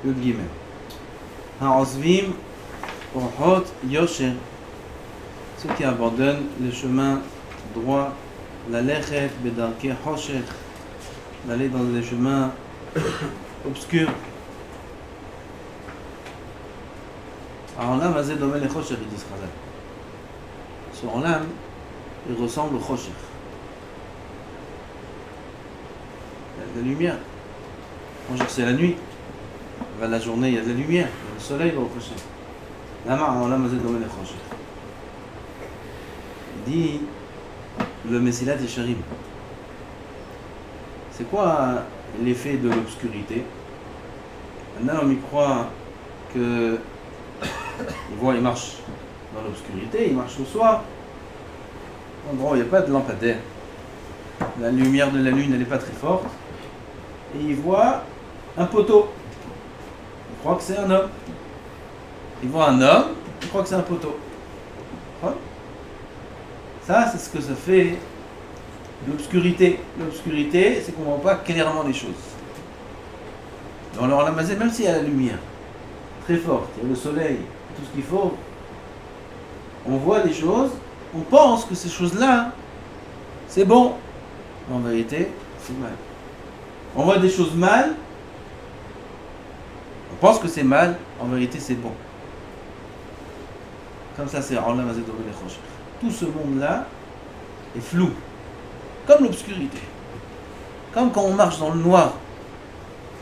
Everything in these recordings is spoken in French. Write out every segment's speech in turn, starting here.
Yud Gimel. Ha'ozvim orhot yosher. Ceux qui abandonnent le chemin droit, la lechet bedarke hosher, d'aller dans les chemins obscurs. Ha'olam hazeh domeh lechosher, ils disent Chazal. Ce olam, il ressemble au chosher. Il y a de la lumière. Chosher, c'est la nuit. La journée, il y a de la lumière. Le soleil va au chosher. Lama ha'olam hazeh domeh lechosher. Il dit le Mesilat Yesharim. C'est quoi l'effet de l'obscurité? Un homme, il croit que il marche dans l'obscurité, il marche le soir. En gros, il n'y a pas de lampadaire. La lumière de la lune, elle n'est pas très forte. Et il voit un poteau. Il croit que c'est un homme. Il voit un homme, il croit que c'est un poteau. Ça, c'est ce que ça fait l'obscurité. L'obscurité, c'est qu'on ne voit pas clairement les choses. Dans le Olam Hazeh, même s'il y a la lumière très forte, il y a le soleil, tout ce qu'il faut, on voit des choses, on pense que ces choses-là, c'est bon. En vérité, c'est mal. On voit des choses mal, on pense que c'est mal, en vérité, c'est bon. Comme ça, c'est Olam Hazeh Domeh lechosher. Tout ce monde-là est flou, comme l'obscurité. Comme quand on marche dans le noir,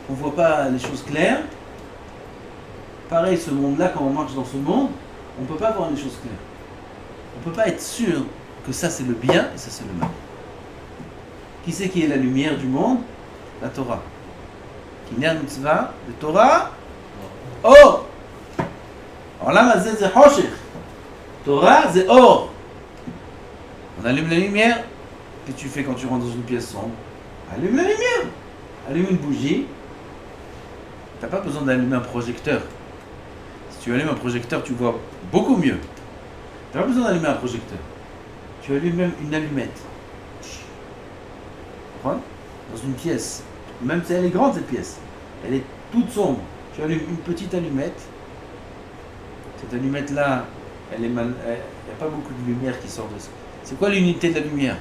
on ne voit pas les choses claires. Pareil, ce monde-là, quand on marche dans ce monde, on ne peut pas voir les choses claires. On ne peut pas être sûr que ça c'est le bien et ça c'est le mal. Qui c'est qui est la lumière du monde? La Torah. Qui n'est mitzvah, la Torah. Or! Olam hazeh c'est hosher. Torah c'est or. On allume la lumière. Qu'est-ce que tu fais quand tu rentres dans une pièce sombre? Allume la lumière. Allume une bougie. Tu n'as pas besoin d'allumer un projecteur. Si tu allumes un projecteur, tu vois beaucoup mieux. Tu n'as pas besoin d'allumer un projecteur. Tu allumes même une allumette. Dans une pièce. Même si elle est grande, cette pièce. Elle est toute sombre. Tu allumes une petite allumette. Cette allumette-là, elle est mal. Il n'y a pas beaucoup de lumière qui sort de ça. C'est quoi l'unité de la lumière?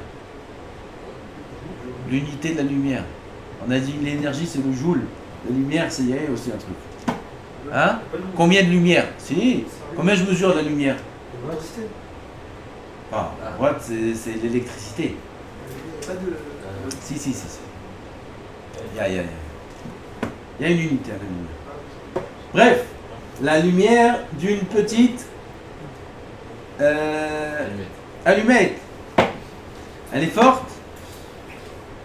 L'unité de la lumière. On a dit l'énergie c'est le joule. La lumière c'est y a aussi un truc. Hein? Combien de lumière? Si. Combien je mesure la lumière? Ah, la watt c'est l'électricité. Si. Il y a une unité à la lumière. Bref, la lumière d'une petite allumette. Elle est forte.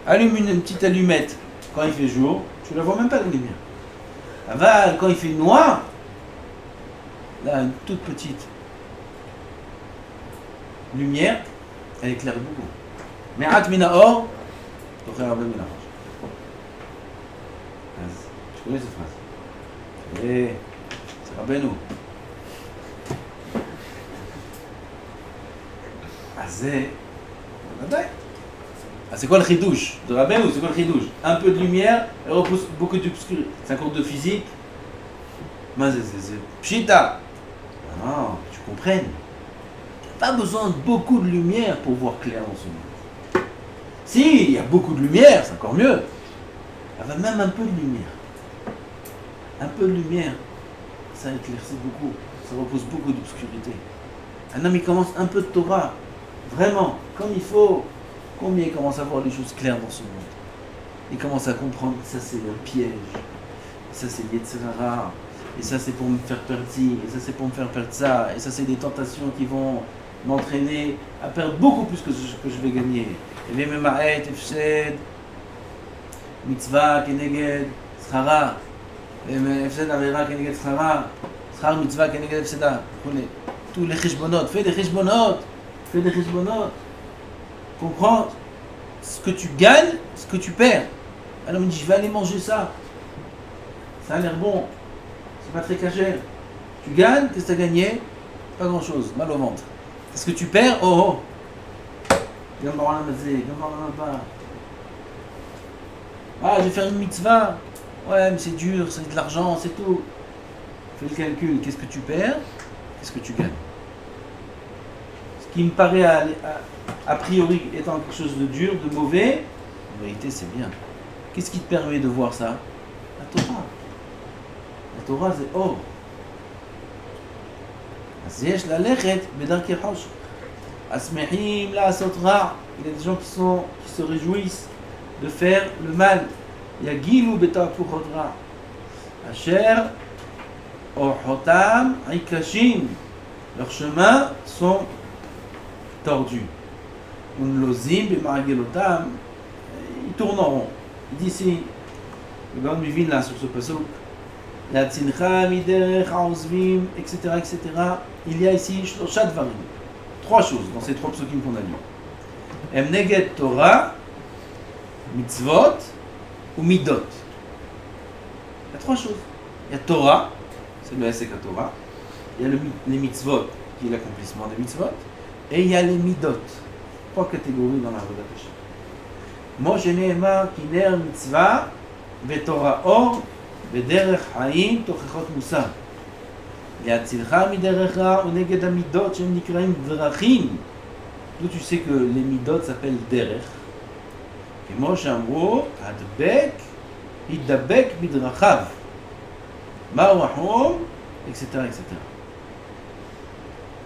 Allume une petite allumette quand il fait jour, tu ne la vois même pas la lumière. Aval, quand il fait noir, là, une toute petite lumière, elle éclaire beaucoup. Me'at mina or, tocher arba mina rosh. Tu connais cette phrase? C'est Rabbeinu. C'est quoi le chidouche de Rabbeinu? C'est quoi le chidouche? Un peu de lumière, elle repousse beaucoup d'obscurité. C'est un cours de physique. Mais c'est pshita. Non, tu comprennes. Il n'y a pas besoin de beaucoup de lumière pour voir clair dans ce monde. Si, il y a beaucoup de lumière, c'est encore mieux. Il y a même un peu de lumière. Un peu de lumière, ça éclaircit beaucoup. Ça repousse beaucoup d'obscurité. Un homme, il commence un peu de Torah. Vraiment, comme il faut. Combien il commence à voir les choses claires dans ce monde? Il commence à comprendre que ça c'est un piège, et ça c'est Yetzirah, et ça c'est pour me faire perdre ci, et ça c'est pour me faire perdre ça, et ça c'est des tentations qui vont m'entraîner à perdre beaucoup plus que ce que je vais gagner. Et les Ma'et, Efshed, Mitzvah, Keneged, Schara, Efshed Avera, Keneged Schara, Schar Mitzvah, Keneged Efseda, tous les cheshbonot, fais des cheshbonot. Comprends ce que tu gagnes, ce que tu perds. Alors il me dit, je vais aller manger ça. Ça a l'air bon. C'est pas très cachère. Tu gagnes, qu'est-ce que tu as gagné? Pas grand chose, mal au ventre. Qu'est-ce que tu perds? Oh. Viens voir la mazé, viens voir là-bas. Ah, je vais faire une mitzvah. Ouais, mais c'est dur, c'est de l'argent, c'est tout. Fais le calcul, qu'est-ce que tu perds, qu'est-ce que tu gagnes. Ce qui me paraît a priori étant quelque chose de dur, de mauvais, en vérité c'est bien. Qu'est-ce qui te permet de voir ça? La Torah. La Torah c'est or. אז יש ללכת בדרכי חושך. השמחים לעשות רע. Il y a des gens qui se réjouissent de faire le mal. יגילו בתהפוכות רע. אשר אורחותם עיקשים. Leurs chemins sont tordus. ונלוזים במעגלותם. Ils tournent en rond. Il dit ici, le grand Mivin là sur ce pasuk, להצילך מדרך העוזבים, etc., etc. Il y a ici שלושה דברים, trois choses dans ces trois psukim qu'on a lus. הם נגד תורה, מצוות ומידות. Il y a trois choses. Il y a Torah, c'est le Hesek HaTorah. Il y a les mitzvot, qui est l'accomplissement des mitzvot. Et il y a les midot, trois catégories dans la Avodat Hashem. משה נאמר כי נר מצווה ותורה אור בדרך חיים תוכחות מוסר. להצילך מדרך רע ונגד המידות שהם נקראים דרכים. D'où tu sais que les midot s'appellent derech. כמו שאמרו, הדבק, ידבק בדרכיו. מהו החום, etc. etc.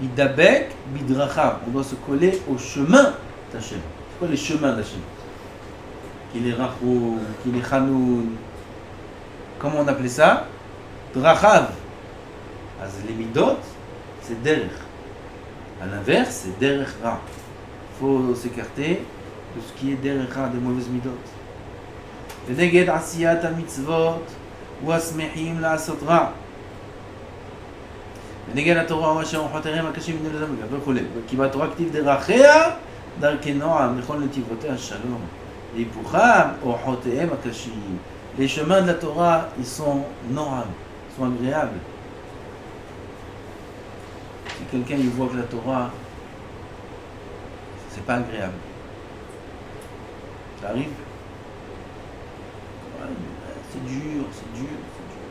ידבק בדרכיו. On doit se coller au chemin d'Hachem. C'est quoi les chemins d'Hachem? Qu'il est Rachoum, qu'il est Chanoun. Comment on appelait ça? Drachav. Az les midot, c'est derech. À l'inverse, c'est derech ra. Il faut s'écarter de ce qui est derech ra, des mauvaises midot. ונגד עשיית המצוות והשמחים לעשות רע. ונגד התורה ואשר אורחותיהם הקשים מן אלוהים וכו'. כי בתורה כתיב דרכיה דרכי נועם לכל נתיבותיה שלום. והיפוכם אורחותיהם הקשים. Les chemins de la Torah, ils sont noam, ils sont agréables. Si quelqu'un il voit que la Torah, c'est pas agréable, ça arrive. Ouais, c'est dur, c'est dur, c'est dur.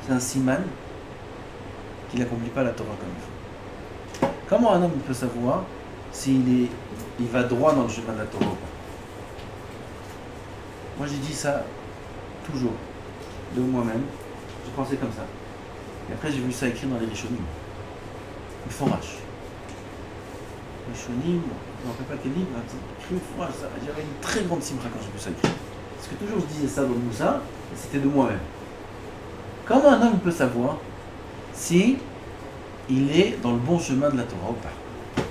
C'est un siman qui n'accomplit pas la Torah comme il faut. Comment un homme peut savoir s'il va droit dans le chemin de la Torah ou pas? Moi j'ai dit ça toujours, de moi-même, je pensais comme ça. Et après j'ai vu ça écrit dans les Rishonim. Le forage. Les Rishonim, je ne me rappelle pas quel livre, écrit le forage. J'avais une très grande simcha quand j'ai vu ça écrit. Parce que toujours je disais ça dans Moussa, et c'était de moi-même. Comment un homme peut savoir si il est dans le bon chemin de la Torah ou pas?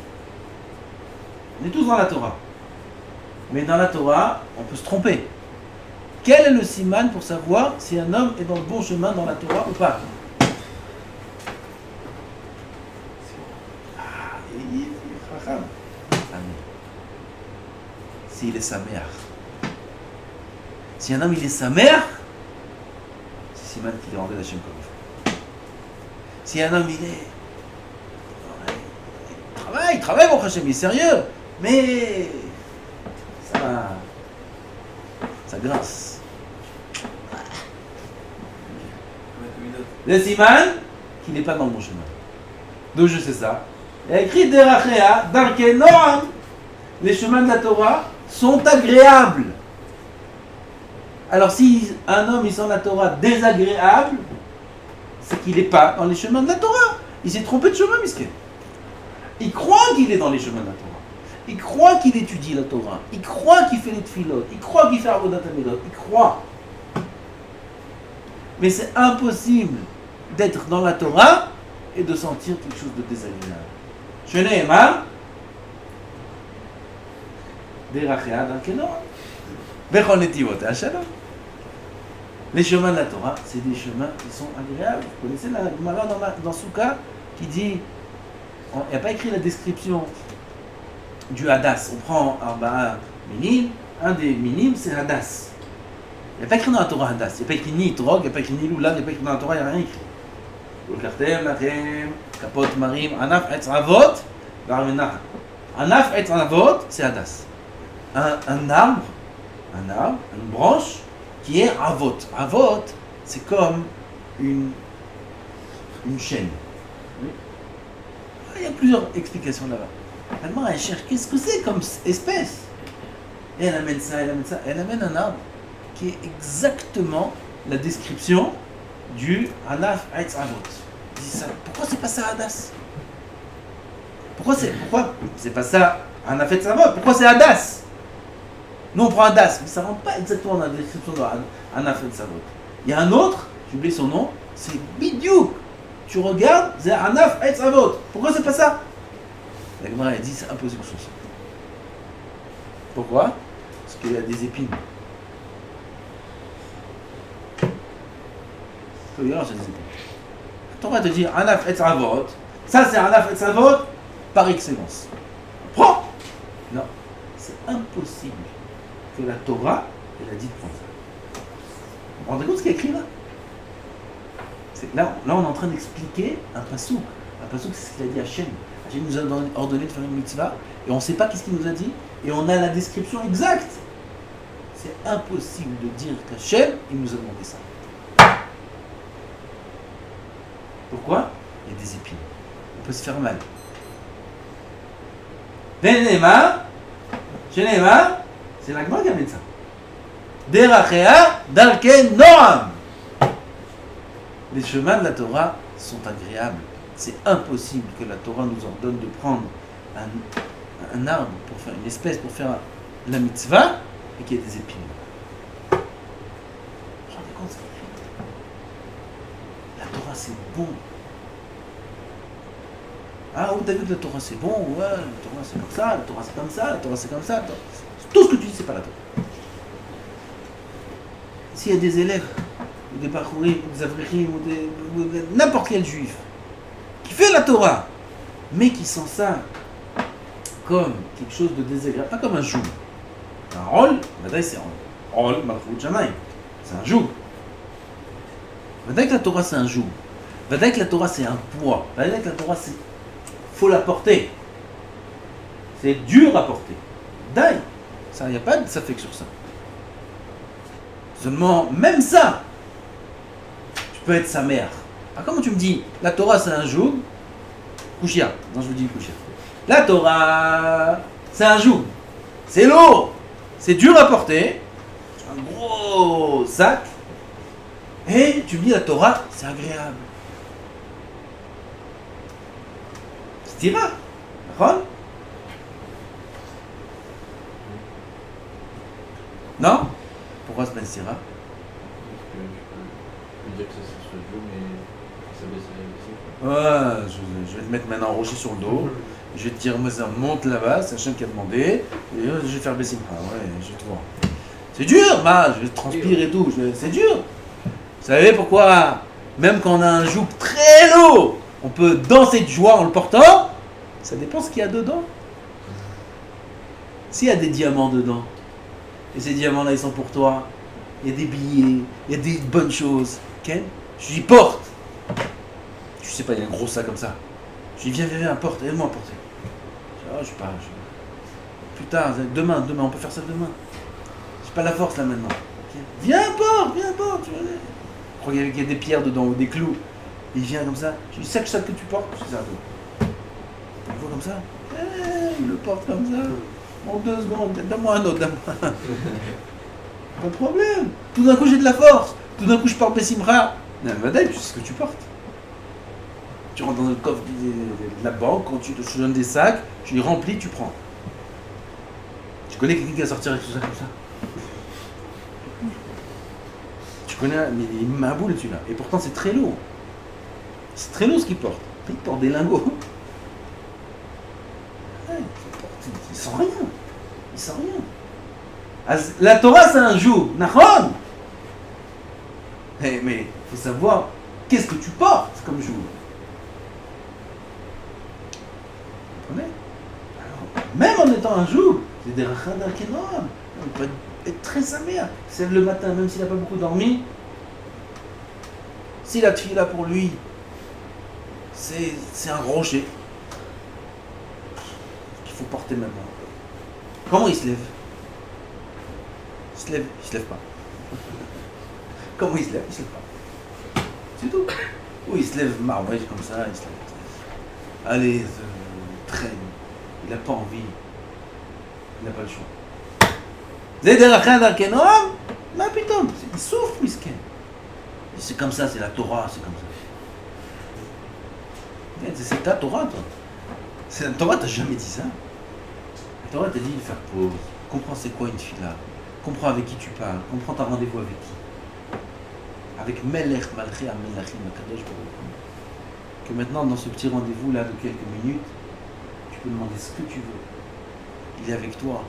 On est tous dans la Torah. Mais dans la Torah, on peut se tromper. Quel est le siman pour savoir si un homme est dans le bon chemin dans la Torah ou pas? Il est chacham. S'il est sameach. Si un homme il est sameach, c'est siman qu'il est rendu d'Hachem comme il faut. Si un homme il travaille pour Hachem, il est sérieux, mais ça grince. Le siman qu'il n'est pas dans le bon chemin. D'où je sais ça? Il y a écrit Derachea, Darke Noam. Les chemins de la Torah sont agréables. Alors si un homme il sent la Torah désagréable, c'est qu'il n'est pas dans les chemins de la Torah. Il s'est trompé de chemin, miskin. Il croit qu'il est dans les chemins de la Torah. Il croit qu'il étudie la Torah. Il croit qu'il fait les tefilot. Il croit qu'il fait Avodat Hamidot. Il croit. Mais c'est impossible d'être dans la Torah et de sentir quelque chose de désagréable. Shene'emar Derachea Darke Noam Bechol Netivotei Shalom. Les chemins de la Torah, c'est des chemins qui sont agréables. Vous connaissez la Gemara dans Souka qui dit, il n'y a pas écrit la description du Hadas. On prend Arba'a Minim, un des Minim c'est Hadas. Il n'y a pas écrit dans la Torah Hadas. Il n'y a pas écrit ni Trog, il n'y a pas écrit ni Lulav, il n'y a pas écrit dans la Torah, il n'y a rien écrit. Ulkartem, Lachem, Kapot, Marim, Anaf, Etz Avot, Varmenach. Anaf, Etz Avot, c'est Hadas. Un arbre, une branche, qui est Avot. Avot, c'est comme une chaîne. Il y a plusieurs explications là-bas. L'Agmara, elle cherche qu'est-ce que c'est comme espèce. Et elle amène ça, elle amène ça. Elle amène un arbre qui est exactement la description du Anaf Eitz Avot. Elle dit ça. Pourquoi c'est pas ça Hadas? Pourquoi c'est pas ça Anaf Eitz Avot? Pourquoi c'est Hadas? Nous on prend Hadas, mais ça ne rentre pas exactement dans la description de Anaf Eitz Avot. Il y a un autre, j'ai oublié son nom, c'est Bidiouk. Tu regardes, c'est Anaf Eitz Avot. Pourquoi c'est pas ça? La Gemara elle dit c'est impossible que ce soit ça. Pourquoi? Parce qu'il y a des épines. La Torah te dit Anaf Eitz Avot. Ça c'est Anaf Eitz Avot par excellence. Prends! Non, c'est impossible que la Torah elle a dit de prendre ça. Vous vous rendez compte ce qu'il y a écrit là? Là, on est en train d'expliquer un pasouk. Un pasouk, c'est ce qu'il a dit à Hachem. Hachem nous a ordonné de faire une mitzvah et on ne sait pas qu'est-ce qu'il nous a dit et on a la description exacte. C'est impossible de dire qu'Hachem, il nous a demandé ça. Pourquoi? Il y a des épines. On peut se faire mal. Venema, c'est l'Agma qui amène ça. Derachea dalken noam. Les chemins de la Torah sont agréables. C'est impossible que la Torah nous ordonne de prendre un arbre pour faire une espèce pour faire la mitzvah et qu'il y ait des épines. Vous vous rendez compte ce qu'il fait? La Torah c'est bon. Ah, vous avez vu que la Torah c'est bon, ouais, la Torah c'est comme ça, la Torah c'est comme ça, la Torah c'est comme ça. Tout ce que tu dis c'est pas la Torah. S'il y a des élèves, ou des parcourim, ou des avrichim, ou n'importe quel juif, qui fait la Torah, mais qui sent ça comme quelque chose de désagréable, pas comme un joug. Un rôle, c'est un rôle, malchut shamaim, c'est un joug. Que la Torah c'est un joug. Que la Torah c'est un poids. Que la Torah c'est faut la porter. C'est dur à porter. D'ailleurs, il n'y a pas de safek sur ça. Seulement, même ça, tu peux être sa mère. Alors, comment tu me dis, la Torah c'est un joug, Kouchia, non je vous dis Kouchia. La Torah, c'est un joug, c'est lourd, c'est dur à porter, c'est un gros sac, et tu me dis la Torah, c'est agréable. C'est tira, d'accord? Non? Pourquoi c'est pas Syrah? Je peux dire que ça soit dur, mais ça baisse la Ouais, je vais te mettre maintenant un rocher sur le dos. Je vais te dire, moi, ça monte là-bas, c'est Hachem qui a demandé. Et je vais faire baisser. Ah ouais, je vais te voir. C'est dur, bah, je vais transpirer et tout. C'est dur. Vous savez pourquoi? Même quand on a un joug très lourd, on peut danser de joie en le portant. Ça dépend ce qu'il y a dedans. S'il y a des diamants dedans, et ces diamants-là, ils sont pour toi. Il y a des billets, il y a des bonnes choses. Ken, je lui porte. Je sais pas, il y a un gros sac comme ça. Je lui dis, viens, porte, aide-moi à porter. Je sais pas. Putain, demain, on peut faire ça demain. J'ai pas la force là maintenant. Okay. Viens, porte. Tu vois, je crois qu'il y a des pierres dedans ou des clous. Il vient comme ça. Je lui dis, sac que tu portes. Je dis, ça. Il voit comme ça. Il le porte comme ça. En 2 secondes, donne-moi un autre, Pas de problème. Tout d'un coup, j'ai de la force. Tout d'un coup, je porte Bessimra. Non, mais tu sais ce que tu portes. Tu rentres dans le coffre de la banque, quand tu te donnes des sacs, tu les remplis, tu prends. Tu connais quelqu'un qui va sortir avec tout ça comme ça? Tu connais, mais il est maboule celui-là. Et pourtant, c'est très lourd. C'est très lourd ce qu'il porte. Il porte des lingots. Il sent rien. La Torah, c'est un joug. Nachon. Mais il faut savoir qu'est-ce que tu portes comme joug. Vous comprenez? Alors, même en étant un joug, c'est des rachadar kenom. On peut être très samère. Il se lève le matin, même s'il n'a pas beaucoup dormi. Si la tefila pour lui, c'est un rocher qu'il faut porter maintenant. Comment il se lève? Il se lève pas. Comment il se lève? Il se lève pas. C'est tout. Ou il se lève marwège comme ça, il se lève. Allez, traîne. Il n'a pas envie. Il n'a pas le choix. זה דרכיה דרכי נועם? מה פתאום? זה איסוף מסכן. C'est comme ça, c'est la Torah, c'est comme ça. C'est ta Torah, toi. C'est la Torah, t'as jamais dit ça. La Torah t'a dit de faire pause. Comprends c'est quoi une fila. Comprends avec qui tu parles. Comprends ta rendez-vous avec qui. Avec Melech Malchi Amelachim Akadosh Baruch Hu. Que maintenant, dans ce petit rendez-vous là de quelques minutes, tu peux demander ce que tu veux. Il est avec toi.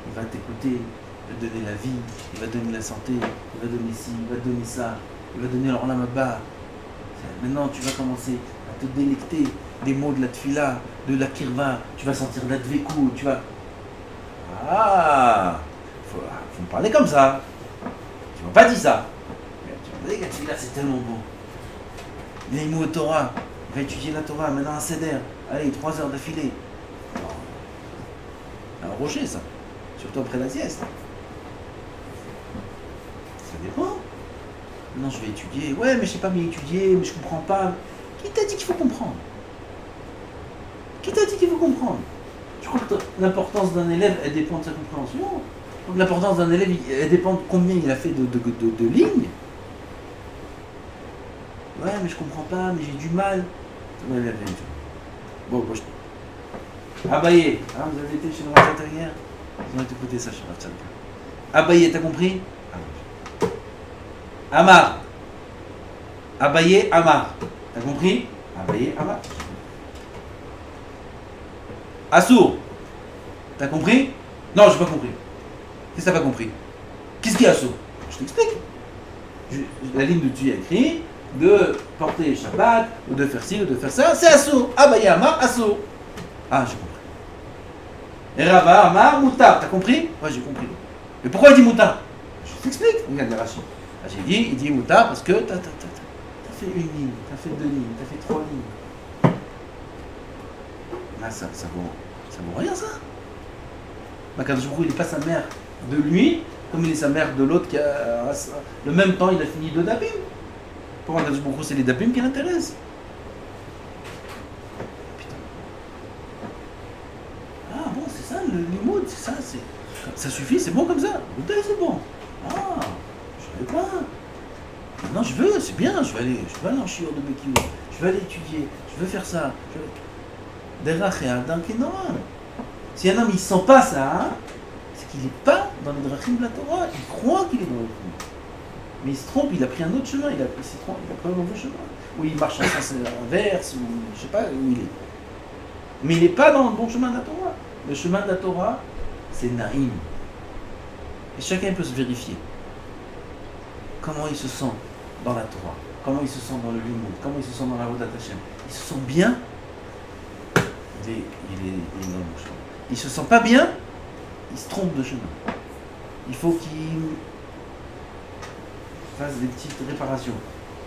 Il va t'écouter. Il va te donner la vie. Il va te donner la santé. Il va donner ci. Il va te donner ça. Il va te donner l'orlam Abba. Maintenant, tu vas commencer à te délecter des mots de la tfila, de la kirva. Tu vas sentir la dveku. Tu vas... Ah, faut me parler comme ça. Tu m'as pas dit ça. Tu m'as dit que la tfila, c'est tellement beau. Il a une au Torah. Il va étudier la Torah. Maintenant, un seder. Allez, 3 heures d'affilée. Un rocher, ça. Surtout après la sieste. Ça dépend. Non, je vais étudier. Ouais, mais je sais pas bien étudier, mais je comprends pas. Qui t'a dit qu'il faut comprendre? Qui t'a dit qu'il faut comprendre? Tu crois que l'importance d'un élève, elle dépend de sa compréhension? Donc l'importance d'un élève, elle dépend de combien il a fait de lignes? Ouais, mais je comprends pas, mais j'ai du mal. Bon, moi je... Abaye, hein, vous avez été chez le Rav hier? Vous avez écouté ça chez le Rav Tzadok. Abaye, t'as compris? Amar. Abaye, Amar. T'as compris? Abaye, Amar. Assour. T'as compris? Non, j'ai pas compris. Qu'est-ce que t'as pas compris? Qu'est-ce qui est Assour? Je t'explique. La ligne de Dieu écrit de porter Shabbat, ou de faire ci, ou de faire ça, c'est Assour. Abaye, Amar, Assour. Ah, j'ai compris. Et Rava, Amar, Moutar. T'as compris? Ouais, j'ai compris. Mais pourquoi il dit Moutar? Je t'explique. Regarde les Rachid. Il dit Moutar parce que t'as fait une ligne, t'as fait 2 lignes, t'as fait 3 lignes. Ah, ça vaut rien, ça. Akadosh Baruch Hu, il n'est pas sa mère de lui, comme il est sa mère de l'autre qui a... Le même temps, il a fini 2 dapim. Pour Akadosh Baruch Hu, c'est les dapim qui l'intéressent. Putain. Ah bon, c'est ça, le limoud, c'est ça, ça suffit, c'est bon comme ça. C'est bon. Ah, je savais pas. Maintenant je veux, c'est bien, je vais aller en shiur de Bekiyou, je vais aller étudier, je veux faire ça. Derachia Darkei Noam. Si un homme il sent pas ça, hein, c'est qu'il n'est pas dans les drachim de la Torah, il croit qu'il est dans le chemin. Mais il se trompe, il a pris un autre chemin, il a pris un mauvais chemin. Ou il marche en sens inverse, ou je sais pas où il est. Mais il n'est pas dans le bon chemin de la Torah. Le chemin de la Torah, c'est Naïm. Et chacun peut se vérifier. Comment il se sent dans la Torah, comment il se sent dans le Limoud, comment il se sent dans la Avodat Hashem. Il se sent bien, il est dans le bon chemin. Il se sent pas bien, il se trompe de chemin. Il faut qu'il fasse des petites réparations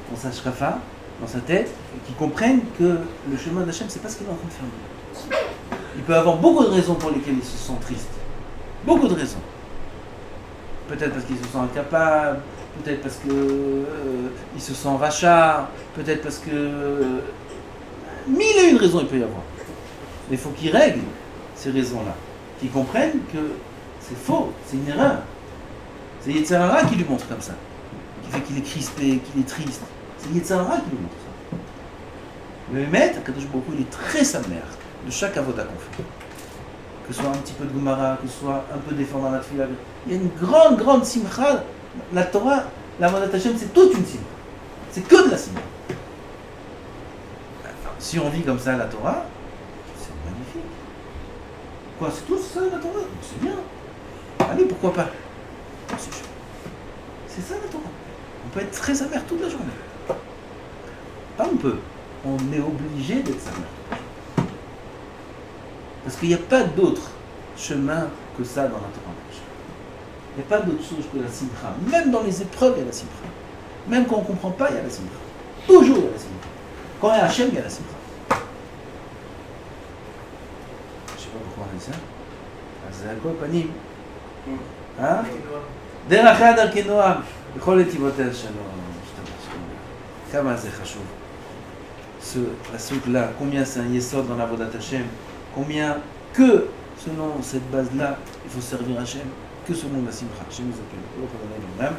dans sa shrafa, dans sa tête, et qu'il comprenne que le chemin d'Hachem, c'est pas ce qu'il est en train de faire. Il peut avoir beaucoup de raisons pour lesquelles il se sent triste. Beaucoup de raisons. Peut-être parce qu'il se sent incapable, peut-être parce que il se sent rachat, peut-être parce que... mille et une raisons il peut y avoir. Mais il faut qu'il règle ces raisons-là, qu'il comprenne que c'est faux, c'est une erreur. C'est Yetzer Hara qui lui montre comme ça, qui fait qu'il est crispé, qu'il est triste. C'est Yetzer Hara qui lui montre ça. Le Hémet, Akadosh Baruch Hu, il est très sa mère de chaque avoda qu'on fait. Que ce soit un petit peu de Gemara, que ce soit un peu d'effort dans la tefila. Il y a une grande simcha. La Torah, la Avodat Hashem, c'est toute une simcha. C'est que de la simcha. Si on vit comme ça la Torah, c'est magnifique. Quoi, c'est tout ça la Torah? C'est bien. Allez, pourquoi pas? C'est ça la Torah. On peut être très sa mère toute la journée. Pas on peut. On est obligé d'être sa mère. Parce qu'il n'y a pas d'autre chemin que ça dans la Torah. Il n'y a pas d'autre chose que la simcha. Même dans les épreuves, il y a la simcha. Même quand on ne comprend pas, il y a la simcha. Toujours il y a la simcha. Quand il y a Hachem, il y a la simcha. Je ne sais pas pourquoi on a dit ça. C'est à quoi, Panim? Hein? Derachia Darkei Noam. בכל נתיבותיה שלום, כמה זה חשוב. Ce pasuk-là, combien c'est un yesod dans la Avodat Hashem, combien que selon cette base-là, il faut servir Hashem, que selon la simcha. Hashem nous appelle.